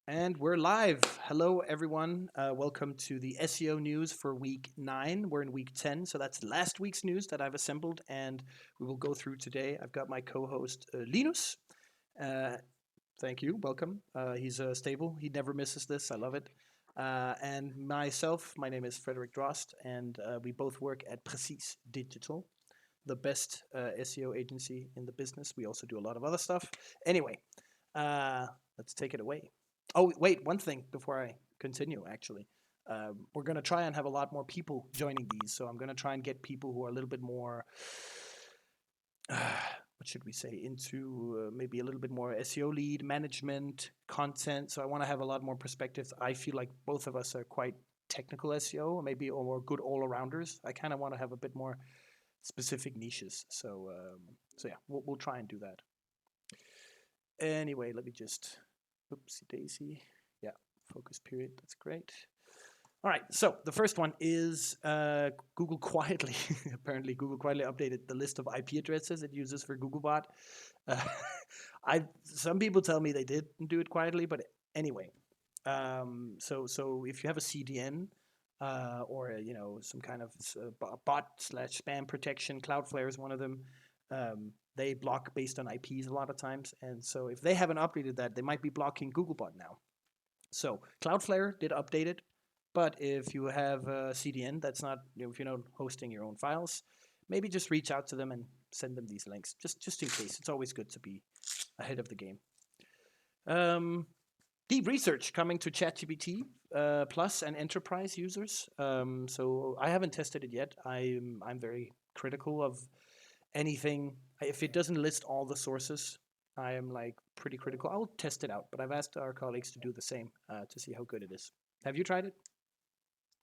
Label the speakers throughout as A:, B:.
A: And we're live. Hello, everyone. Welcome to the SEO news for week 9. We're in week 10, so that's last week's news that I've assembled, and we will go through today. I've got my co host, Linus. Uh, Thank you. Welcome. He's stable. He never misses this. I love it. And myself, my name is Frederick Drost, and we both work at Precies Digital, the best SEO agency in the business. We also do a lot of other stuff. Anyway, uh, let's take it away. Oh, wait, one thing before I continue, actually. We're going to try and have a lot more people joining these. So I'm going to try and get people who are a little bit more, what should we say, into maybe a little bit more SEO lead, management, content. So I want to have a lot more perspectives. I feel like both of us are quite technical SEO, maybe, or good all-arounders. I kind of want to have a bit more specific niches. So yeah, we'll try and do that. Anyway, let me just, oopsie daisy. Yeah, focus period. That's great. All right, so the first one is Google quietly, apparently Google quietly updated the list of IP addresses it uses for Googlebot. Uh, some people tell me they didn't do it quietly, but anyway. So if you have a CDN or some kind of bot slash spam protection, Cloudflare is one of them. They block based on IPs a lot of times, and so if they haven't updated that, they might be blocking Googlebot now. So Cloudflare did update it, but if you have a CDN that's not, if you're not hosting your own files, maybe just reach out to them and send them these links, just in case. It's always good to be ahead of the game. Deep research coming to ChatGPT Plus and enterprise users. So I haven't tested it yet. I'm very critical of anything. If it doesn't list all the sources, I am like pretty critical. I'll test it out, but I've asked our colleagues to do the same to see how good it is. Have you tried it?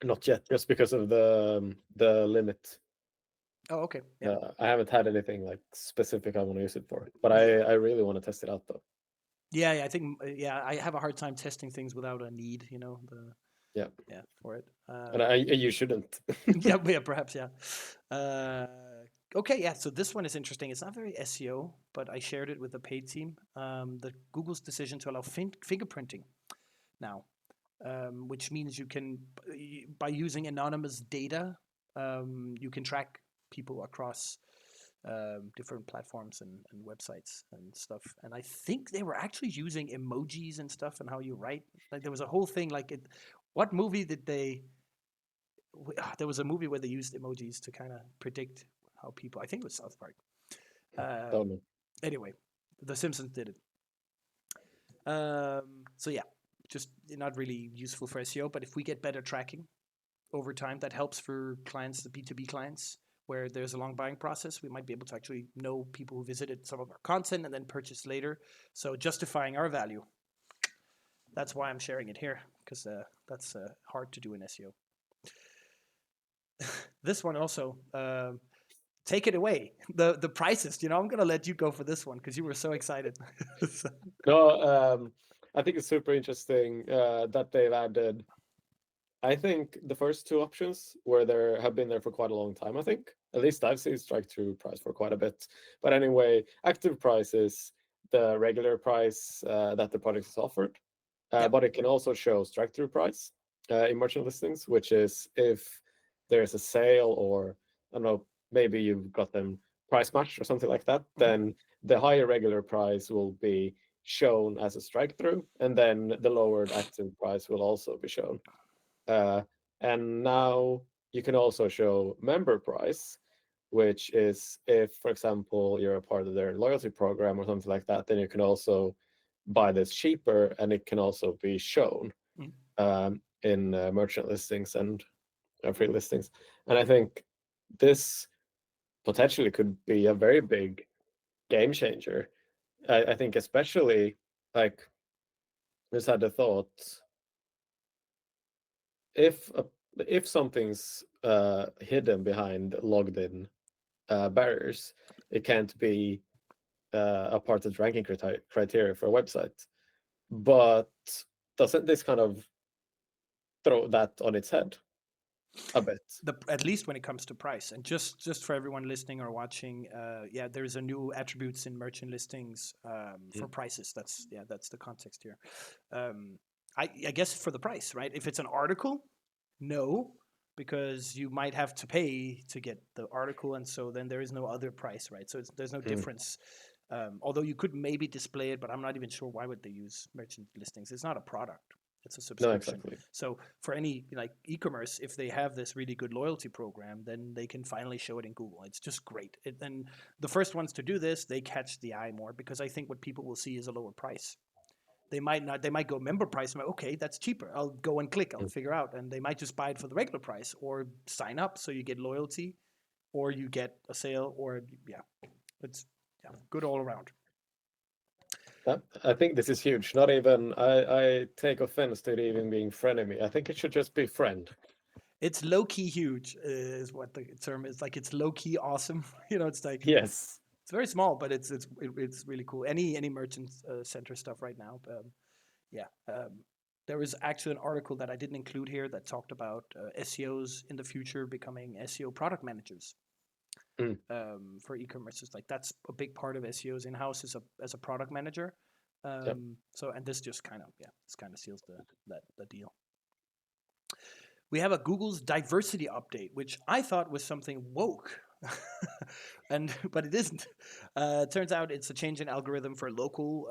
B: Not yet, just because of the limit.
A: Oh, okay. Yeah.
B: I haven't had anything like specific I want to use it for, but
A: Yeah.
B: I really want to test it out though.
A: Yeah. I think, yeah, I have a hard time testing things without a need,
B: Yeah,
A: yeah, for it.
B: and you shouldn't.
A: Yeah, perhaps, yeah. Uh, okay, yeah. So this one is interesting. It's not very SEO, but I shared it with the paid team. The Google's decision to allow fingerprinting now, which means you can, by using anonymous data, you can track people across different platforms and websites and stuff. And I think they were actually using emojis and stuff and how you write. Like there was a whole thing. Like it. What movie did they? There was a movie where they used emojis to kind of predict how people. I think it was South Park.
B: Don't know.
A: Anyway, The Simpsons did it. So yeah, just not really useful for SEO. But if we get better tracking over time, that helps for clients, the B2B clients, where there's a long buying process. We might be able to actually know people who visited some of our content and then purchase later. So justifying our value. That's why I'm sharing it here, because that's hard to do in SEO. This one also, take it away. The prices. I'm gonna let you go for this one because you were so excited. So-
B: No, I think it's super interesting that they've added. I think the first two options where there have been there for quite a long time. I think at least I've seen strike-through price for quite a bit. But anyway, active price is the regular price that the product is offered.
A: yep.
B: But it can also show strike-through price in merchant listings, which is if there's a sale or I don't know, maybe you've got them price match or something like that,
A: Mm-hmm.
B: then the higher regular price will be shown as a strike-through, and then the lowered active price will also be shown. Uh, and now you can also show member price, which is if, for example, you're a part of their loyalty program or something like that, then you can also buy this cheaper, and it can also be shown
A: Mm-hmm.
B: in merchant listings and free listings. And I think this potentially could be a very big game changer. I think especially like just had the thought if if something's hidden behind logged in barriers, it can't be a part of the ranking criteria for a website. But doesn't this kind of throw that on its head a bit?
A: At least when it comes to price, and just for everyone listening or watching, yeah, there's a new attributes in merchant listings for
B: Mm.
A: prices. That's the context here. Um, I guess for the price, right? If it's an article, no, because you might have to pay to get the article, and so then there is no other price, right? So there's no
B: Mm.
A: difference. Although you could maybe display it, but I'm not even sure why would they use merchant listings. It's not a product; it's a
B: No,
A: subscription.
B: exactly.
A: So for any like e-commerce, if they have this really good loyalty program, then they can finally show it in Google. It's just great. And the first ones to do this, they catch the eye more because I think what people will see is a lower price. They might not. They might go member price. And okay, that's cheaper. I'll go and click. I'll
B: Mm.
A: figure out, and they might just buy it for the regular price or sign up so you get loyalty, or you get a sale, or yeah, it's good all around.
B: I think this is huge. Not even I take offense to it even being frenemy. I think it should just be friend.
A: It's low key huge, is what the term is. Like it's low key awesome. It's like
B: Yes.
A: it's very small, but it's really cool. Any merchant center stuff right now. Yeah. There was actually an article that I didn't include here that talked about SEOs in the future becoming SEO product managers
B: Mm.
A: for e-commerce. It's like that's a big part of SEOs in house as a product manager.
B: Yep.
A: So and this just kind of this kind of seals the deal. We have a Google's diversity update, which I thought was something woke, but it isn't. Turns out it's a change in algorithm for local.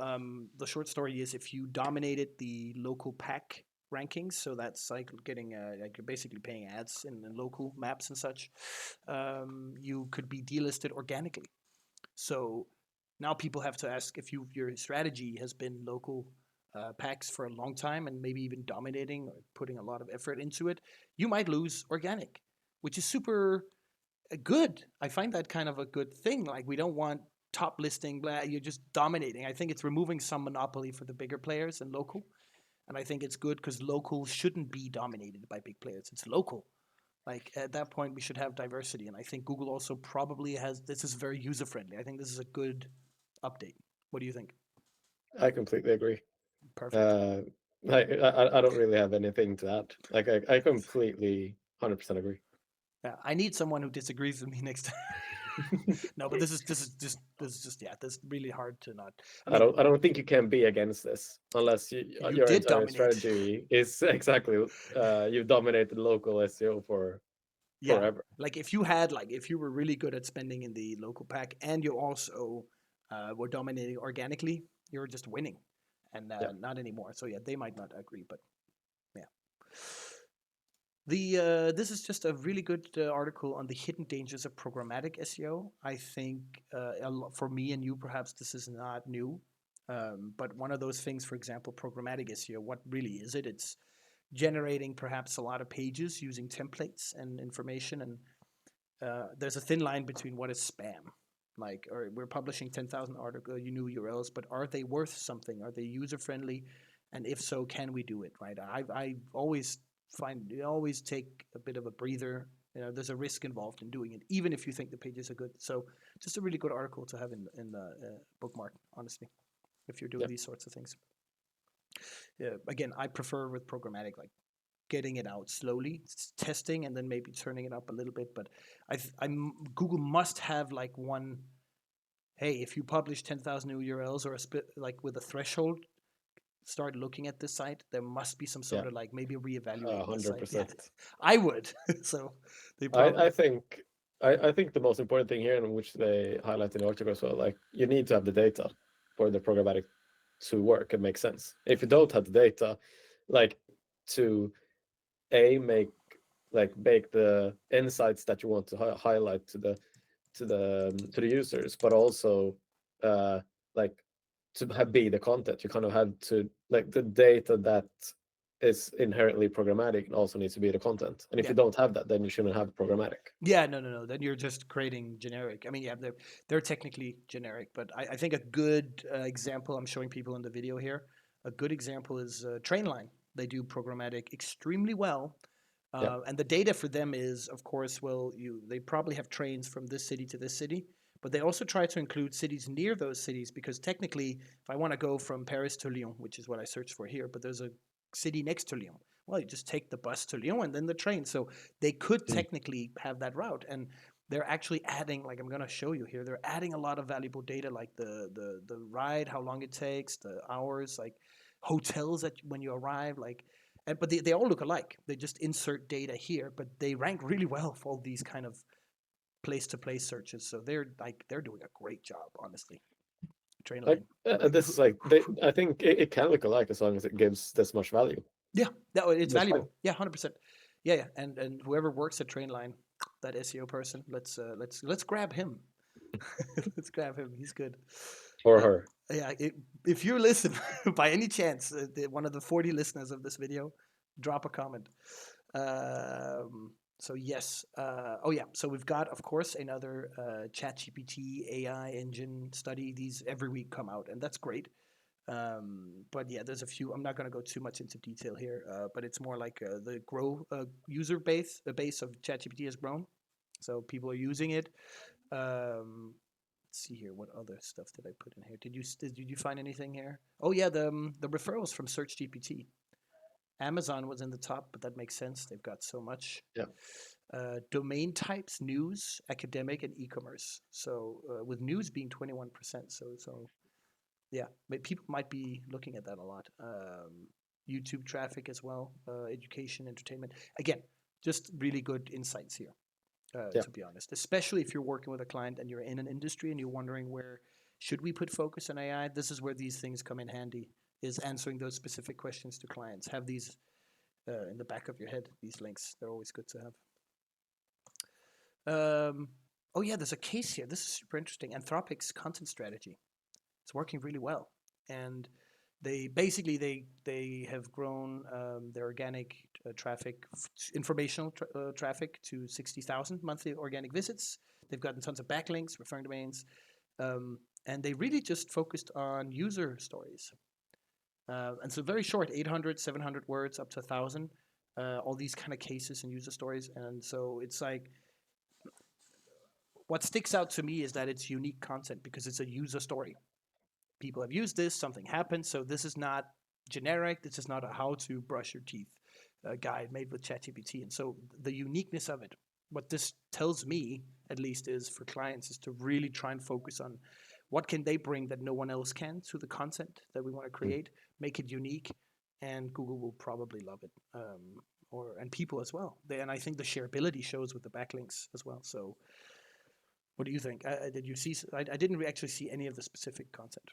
A: The short story is if you dominated the local pack rankings, so that's like getting like you're basically paying ads in local maps and such, you could be delisted organically. So now people have to ask if your strategy has been local packs for a long time and maybe even dominating or putting a lot of effort into it, you might lose organic, which is super good. I find that kind of a good thing. Like we don't want top listing, blah, you're just dominating. I think it's removing some monopoly for the bigger players and local. And I think it's good because local shouldn't be dominated by big players. It's local. Like at that point, we should have diversity. And I think Google also probably has this is very user friendly. I think this is a good update. What do you think?
B: I completely agree.
A: Perfect.
B: Uh, I don't really have anything to add. Like I completely 100% agree.
A: Yeah, I need someone who disagrees with me next time. No, but this is just this is really hard to not. I mean,
B: I don't think you can be against this unless
A: you
B: your
A: did
B: entire
A: dominate.
B: strategy is exactly you dominated local SEO for
A: Yeah,
B: forever.
A: like if you were really good at spending in the local pack and you also were dominating organically, you're just winning, and
B: Yeah.
A: not anymore. So yeah, they might not agree, but yeah. This is just a really good article on the hidden dangers of programmatic SEO. I think for me and you, perhaps this is not new, but one of those things, for example, programmatic SEO. What really is it? It's generating perhaps a lot of pages using templates and information, and there's a thin line between what is spam. Like, or we're publishing 10,000 article, new URLs, but are they worth something? Are they user friendly? And if so, can we do it? Right? I always find you always take a bit of a breather. There's a risk involved in doing it, even if you think the pages are good. So, just a really good article to have in the bookmark, honestly, if you're doing
B: Yeah.
A: these sorts of things. Again, I prefer with programmatic, like getting it out slowly, testing, and then maybe turning it up a little bit. But I'm Google must have like one. Hey, if you publish 10,000 new URLs or like with a threshold, start looking at this site. There must be some sort
B: Yeah.
A: of like maybe reevaluate this site. Yeah,
B: 100%.
A: I would. So they probably.
B: I think I think the most important thing here, in which they highlight in the article as well, like you need to have the data for the programmatic to work and make sense. If you don't have the data, like to make the insights that you want to highlight to the users, but also like to be the content, you kind of have to like the data that is inherently programmatic also needs to be the content. And if
A: Yeah.
B: you don't have that, then you shouldn't have programmatic.
A: Yeah, no. Then you're just creating generic. I mean, yeah, they're technically generic, but I think a good example I'm showing people in the video here. A good example is Trainline. They do programmatic extremely well,
B: Yeah.
A: and the data for them is, of course, well, they probably have trains from this city to this city, but they also try to include cities near those cities because technically, if I want to go from Paris to Lyon, which is what I searched for here, but there's a city next to Lyon. Well, you just take the bus to Lyon and then the train. So they could
B: Mm.
A: technically have that route, and they're actually adding, like I'm going to show you here, they're adding a lot of valuable data, like the ride, how long it takes, the hours, like hotels that when you arrive, like, but they all look alike. They just insert data here, but they rank really well for all these kind of place-to-place searches. So they're doing a great job, honestly.
B: Like
A: Trainline.
B: this is like I think it can look alike as long as it gives this much value.
A: Yeah, no, it's
B: That's fine.
A: valuable. Yeah, 100%. Yeah. And whoever works at Trainline, that SEO person, let's grab him. Let's grab him. He's good.
B: Or her.
A: Yeah, if you listen by any chance, one of the 40 listeners of this video, drop a comment. So yes. Oh yeah. So we've got, of course, another ChatGPT AI engine study. These every week come out, and that's great. But yeah, there's a few. I'm not going to go too much into detail here, but it's more like the user base. The base of ChatGPT has grown, so people are using it. Let's see here. What other stuff did I put in here? Did you find anything here? Oh yeah, the referrals from Search GPT. Amazon was in the top, but that makes sense. They've got so much.
B: Yeah.
A: Domain types: news, academic, and e-commerce. So with news being 21%, so yeah, but people might be looking at that a lot. YouTube traffic as well, education, entertainment. Again, just really good insights here.
B: Yeah.
A: To be honest, especially if you're working with a client and you're in an industry and you're wondering where should we put focus on AI. This is where these things come in handy. Is answering those specific questions to clients. Have these in the back of your head. These links, they're always good to have. Oh yeah, there's a case here. This is super interesting. Anthropic's content strategy. It's working really well, and they have grown their organic traffic, informational traffic to 60,000 monthly organic visits. They've gotten tons of backlinks, referring domains, and they really just focused on user stories. And so very short, 800, 700 words, up to 1,000. All these kind of cases and user stories, and so it's like what sticks out to me is that it's unique content because it's a user story. People have used this, something happened. So this is not generic. This is not a how to brush your teeth guide made with ChatGPT. And so the uniqueness of it, what this tells me at least is for clients is to really try and focus on what can they bring that no one else can to the content that we want to create, make it unique, and Google will probably love it. And people as well. And I think the shareability shows with the backlinks as well. So what do you think? Did you see? I didn't actually see any of the specific content.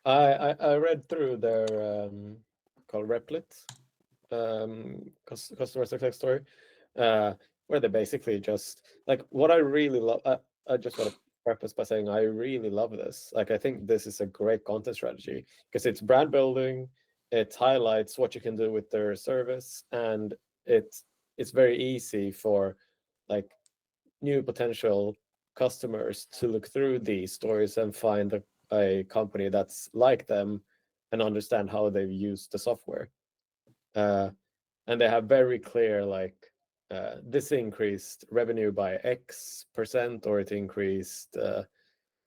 B: I read through their called Replit customer success story, where they basically just like what I really love. I just want to preface by saying I really love this. Like I think this is a great content strategy because it's brand building. It highlights what you can do with their service, and it's very easy for like new potential customers to look through these stories and find a company that's like them and understand how they've used the software. And they have very clear like this increased revenue by X% or it increased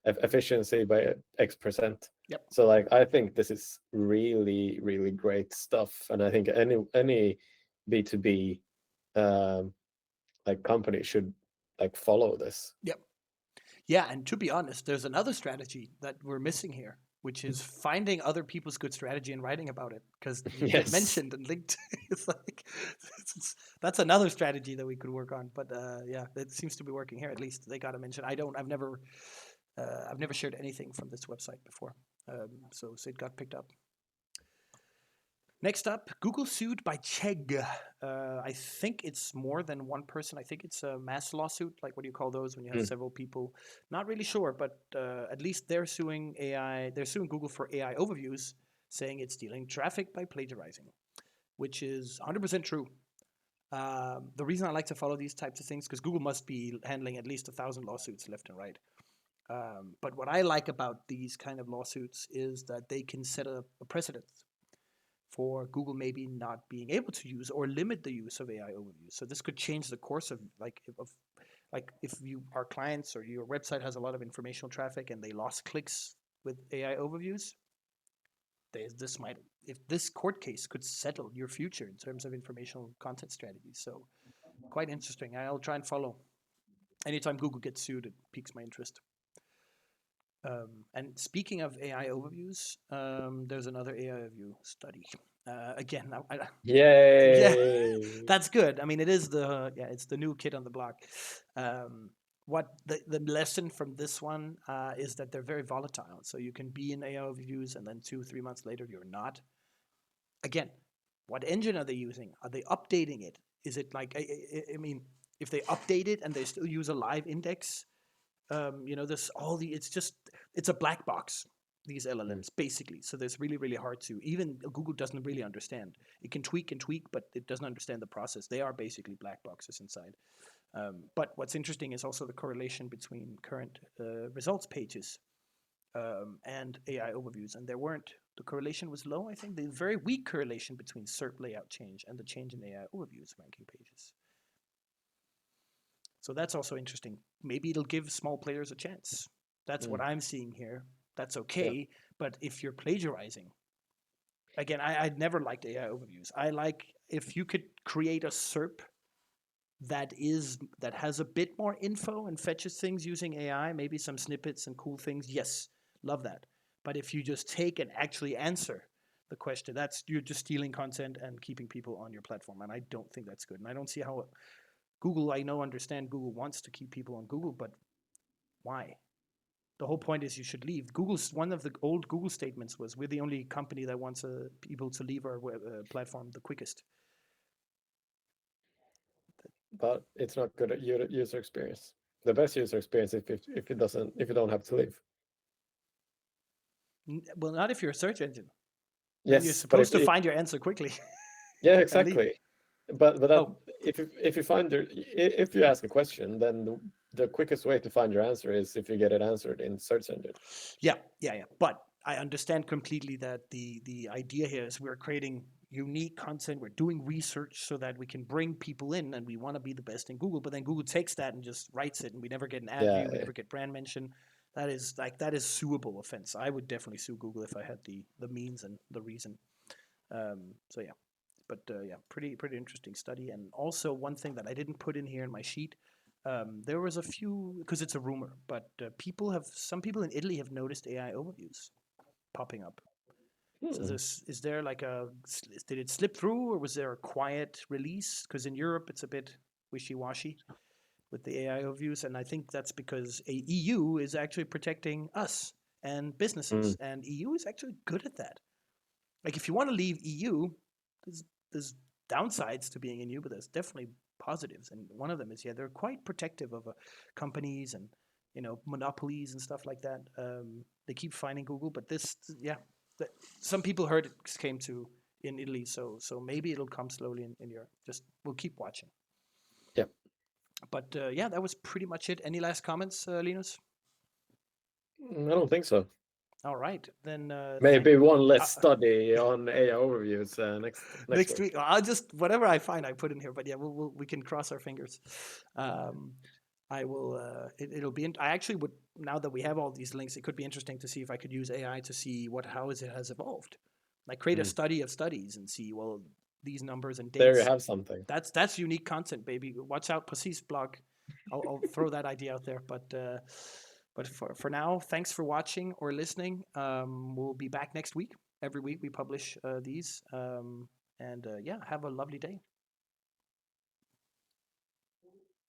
B: efficiency by X%.
A: Yep.
B: So like I think this is really really great stuff, and I think any B2B like company should like follow this.
A: Yep. Yeah, and to be honest, there's another strategy that we're missing here, which is finding other people's good strategy and writing about it because you get
B: Yes.
A: mentioned and linked. It's like that's another strategy that we could work on. But yeah, it seems to be working here. At least they got to mention. I've never shared anything from this website before, so it got picked up. Next up, Google sued by Chegg. I think it's more than one person. I think it's a mass lawsuit. Like, what do you call those when you have several people? Not really sure, but at least they're suing AI. They're suing Google for AI overviews, saying it's stealing traffic by plagiarizing, which is 100% true. The reason I like to follow these types of things because Google must be handling at least 1,000 lawsuits left and right. But what I like about these kind of lawsuits is that they can set a precedent for Google maybe not being able to use or limit the use of AI overviews. So this could change the course of if you our clients or your website has a lot of informational traffic and they lost clicks with AI overviews, if this court case could settle your future in terms of informational content strategies. So quite interesting. I'll try and follow. Anytime Google gets sued, it piques my interest. And speaking of AI overviews, there's another AI overview study. Again, yeah,
B: Yay!
A: that's good. I mean, it's the new kid on the block. What the lesson from this one is that they're very volatile. So you can be in AI overviews, and then 2-3 months later you're not. Again, what engine are they using? Are they updating it? Is it like I mean, if they update it and they still use a live index, there's it's a black box, these
B: Mm.
A: LLMs basically. So there's really hard to, even Google doesn't really understand. It can tweak and tweak, but it doesn't understand the process. They are basically black boxes inside. But what's interesting is also the correlation between current results pages and AI overviews. And the correlation was low. I think the very weak correlation between SERP layout change and the change in AI overviews ranking pages. So that's also interesting. Maybe it'll give small players a chance. That's what I'm seeing here. That's okay.
B: Yeah.
A: But if you're plagiarizing, again, I'd never liked AI overviews. I like if you could create a SERP that has a bit more info and fetches things using AI, maybe some snippets and cool things. Yes, love that. But if you just take and actually answer the question, you're just stealing content and keeping people on your platform. And I don't think that's good. And I don't see how Google, I understand Google wants to keep people on Google, but why? The whole point is you should leave. One of the old Google statements was, we're the only company that wants people to leave our platform the quickest.
B: But it's not good at user experience. The best user experience if you don't have to leave.
A: Well, not if you're a search engine. Then you're
B: Yes, but
A: supposed to find your answer quickly.
B: yeah,
A: And leave.
B: exactly. But that
A: Oh,
B: if you ask a question, then the quickest way to find your answer is if you get it answered in search engine.
A: yeah. But I understand completely that the idea here is we're creating unique content. We're doing research so that we can bring people in, and we want to be the best in Google. But then Google takes that and just writes it, and we never get an ad view. We
B: Yeah,
A: never get brand mention. That is suable offense. I would definitely sue Google if I had the means and the reason. So yeah, but yeah, pretty interesting study. And also one thing that I didn't put in here in my sheet, there was a few, because it's a rumor, but some people in Italy have noticed AI overviews popping up. So
B: Hmm.
A: is there like did it slip through, or was there a quiet release? Because in Europe it's a bit wishy-washy with the AI overviews, and I think that's because EU is actually protecting us and businesses, and EU is actually good at that. Like if you want to leave EU, there's downsides to being in EU, but there's definitely positives. And one of them is, they're quite protective of companies and monopolies and stuff like that. They keep finding Google, but some people heard it came to in Italy, so maybe it'll come slowly in Europe. Just we'll keep watching.
B: Yeah.
A: But yeah, that was pretty much it. Any last comments, Linus?
B: I don't think so.
A: All right, then.
B: Maybe one less study on AI overviews next
A: Next
B: week.
A: week, I'll just whatever I find, I put in here. But yeah, we can cross our fingers. I will. It'll be. I actually would, now that we have all these links, it could be interesting to see if I could use AI to see how it has evolved. Like create a study of studies and see, well, these numbers and
B: There you
A: dates.
B: have something.
A: That's unique content, baby. Watch out, Precis blog. I'll throw that idea out there. But for now, thanks for watching or listening. We'll be back next week. Every week we publish these. And yeah, have a lovely day.